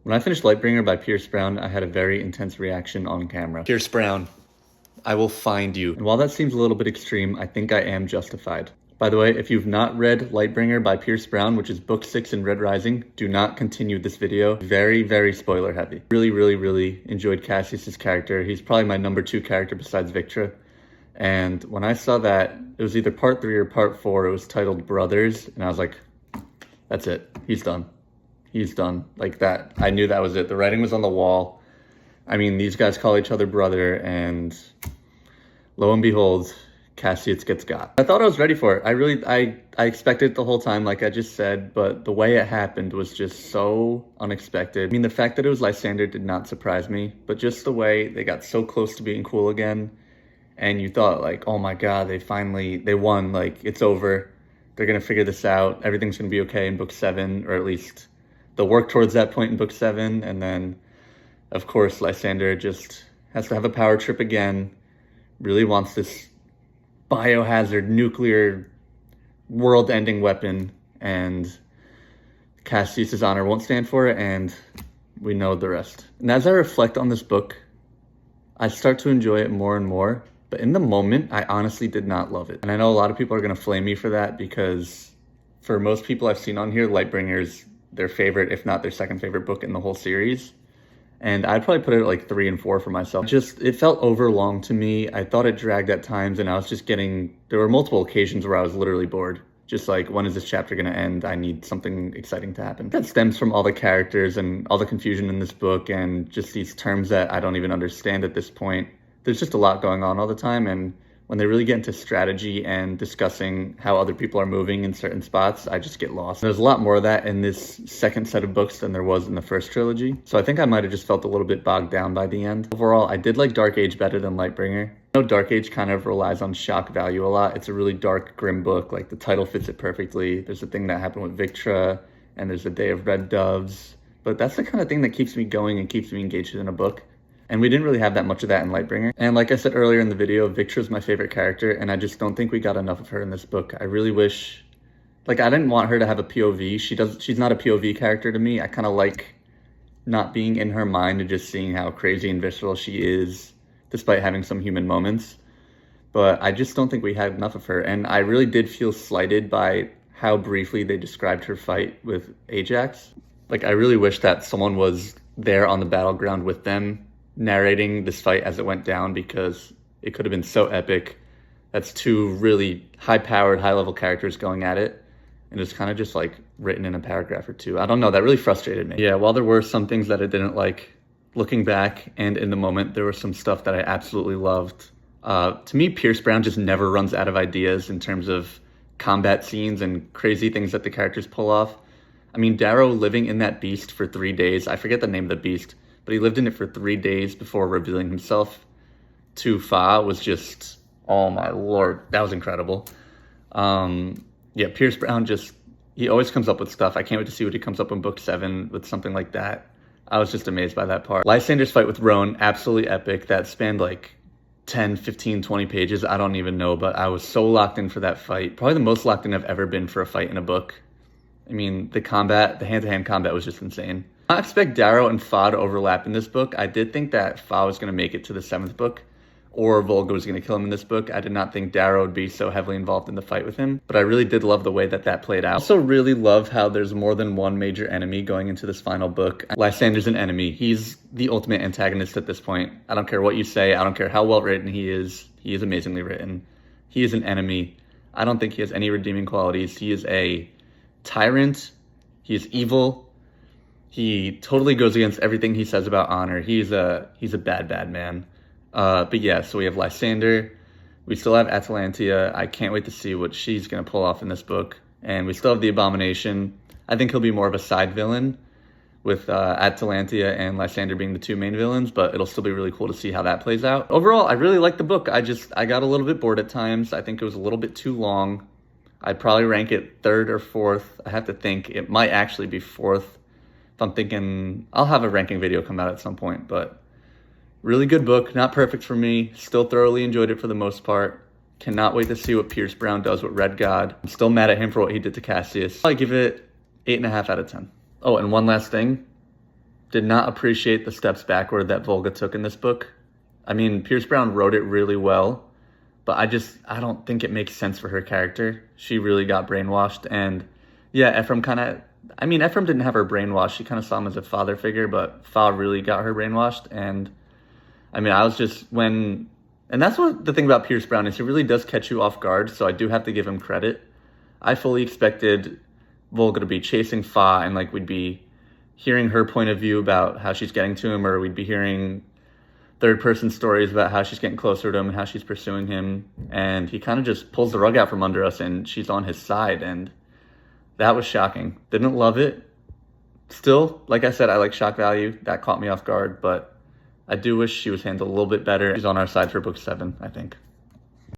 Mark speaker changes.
Speaker 1: When I finished Lightbringer by Pierce Brown, I had a very intense reaction on camera. Pierce Brown, I will find you. And while that seems a little bit extreme, I think I am justified. By the way, if you've not read Lightbringer by Pierce Brown, which is book 6 in Red Rising, do not continue this video. Very, very spoiler heavy. Really enjoyed Cassius's character. He's probably my number 2 character besides Victra. And when I saw that, it was either part 3 or part 4, it was titled Brothers, and I was like, that's it, he's done. He's done, like that. I knew that was it. The writing was on the wall. I mean, these guys call each other brother, and lo and behold, Cassius gets got. I thought I was ready for it. I expected it the whole time, like I just said, but the way it happened was just so unexpected. I mean, the fact that it was Lysander did not surprise me, but just the way they got so close to being cool again, and you thought like, oh my God, they won, like it's over. They're gonna figure this out. Everything's gonna be okay in book 7, or at least they'll work towards that point in book 7, and then, of course, Lysander just has to have a power trip again, really wants this biohazard nuclear world-ending weapon, and Cassius's honor won't stand for it, and we know the rest. And as I reflect on this book, I start to enjoy it more and more, but in the moment, I honestly did not love it. And I know a lot of people are gonna flame me for that, because for most people I've seen on here, Lightbringer's their favorite, if not their second favorite book in the whole series. And I'd probably put it at like 3 and 4 for myself. It felt overlong to me. I thought it dragged at times, and I was just there were multiple occasions where I was literally bored. Just like, when is this chapter gonna end? I need something exciting to happen. That stems from all the characters and all the confusion in this book, and just these terms that I don't even understand at this point. There's just a lot going on all the time, and when they really get into strategy and discussing how other people are moving in certain spots, I just get lost. There's a lot more of that in this second set of books than there was in the first trilogy. So I think I might have just felt a little bit bogged down by the end. Overall, I did like Dark Age better than Lightbringer. I know Dark Age kind of relies on shock value a lot. It's a really dark, grim book. Like, the title fits it perfectly. There's a thing that happened with Victra, and there's a Day of Red Doves. But that's the kind of thing that keeps me going and keeps me engaged in a book. And we didn't really have that much of that in Lightbringer. And like I said earlier in the video, Victra's my favorite character, and I just don't think we got enough of her in this book. I really wish, like, I didn't want her to have a POV. She's not a POV character to me. I kind of like not being in her mind and just seeing how crazy and visceral she is, despite having some human moments. But I just don't think we had enough of her. And I really did feel slighted by how briefly they described her fight with Ajax. Like, I really wish that someone was there on the battleground with them, narrating this fight as it went down, because it could have been so epic. That's 2 really high-powered, high-level characters going at it, and it's kind of just like written in a paragraph or 2. I don't know, that really frustrated me. Yeah, while there were some things that I didn't like, looking back and in the moment, there was some stuff that I absolutely loved. To me, Pierce Brown just never runs out of ideas in terms of combat scenes and crazy things that the characters pull off. I mean, Darrow living in that beast for 3 days, I forget the name of the beast, but he lived in it for 3 days before revealing himself to Fa was just, oh my lord, that was incredible. Yeah, Pierce Brown he always comes up with stuff. I can't wait to see what he comes up in book 7 with something like that. I was just amazed by that part. Lysander's fight with Roan, absolutely epic. That spanned like 10, 15, 20 pages. I don't even know, but I was so locked in for that fight. Probably the most locked in I've ever been for a fight in a book. I mean, the hand-to-hand combat was just insane. I expect Darrow and Fa to overlap in this book. I did think that Fa was going to make it to the 7th book, or Volga was going to kill him in this book. I did not think Darrow would be so heavily involved in the fight with him, but I really did love the way that played out. I also really love how there's more than one major enemy going into this final book. Lysander's an enemy. He's the ultimate antagonist at this point. I don't care what you say. I don't care how well written he is. He is amazingly written. He is an enemy. I don't think he has any redeeming qualities. He is a tyrant. He is evil. He totally goes against everything he says about honor. He's a bad man. But yeah, so we have Lysander. We still have Atalantia. I can't wait to see what she's going to pull off in this book. And we still have the Abomination. I think he'll be more of a side villain, with Atalantia and Lysander being the 2 main villains, but it'll still be really cool to see how that plays out. Overall, I really like the book. I got a little bit bored at times. I think it was a little bit too long. I'd probably rank it 3rd or 4th. I have to think. It might actually be 4th. If I'm thinking, I'll have a ranking video come out at some point, but really good book. Not perfect for me. Still thoroughly enjoyed it for the most part. Cannot wait to see what Pierce Brown does with Red God. I'm still mad at him for what he did to Cassius. I give it 8.5 out of 10. Oh, and one last thing. did not appreciate the steps backward that Volga took in this book. I mean, Pierce Brown wrote it really well, but I don't think it makes sense for her character. She really got brainwashed, and yeah, Ephraim didn't have her brainwashed. She kind of saw him as a father figure, but Fa really got her brainwashed, and I mean, and that's what the thing about Pierce Brown is, he really does catch you off guard, so I do have to give him credit. I fully expected Volga to be chasing Fa, and like we'd be hearing her point of view about how she's getting to him, or we'd be hearing third-person stories about how she's getting closer to him and how she's pursuing him, and he kind of just pulls the rug out from under us, and she's on his side, and that was shocking. Didn't love it. Still, like I said, I like shock value. That caught me off guard, but I do wish she was handled a little bit better. She's on our side for book 7, I think.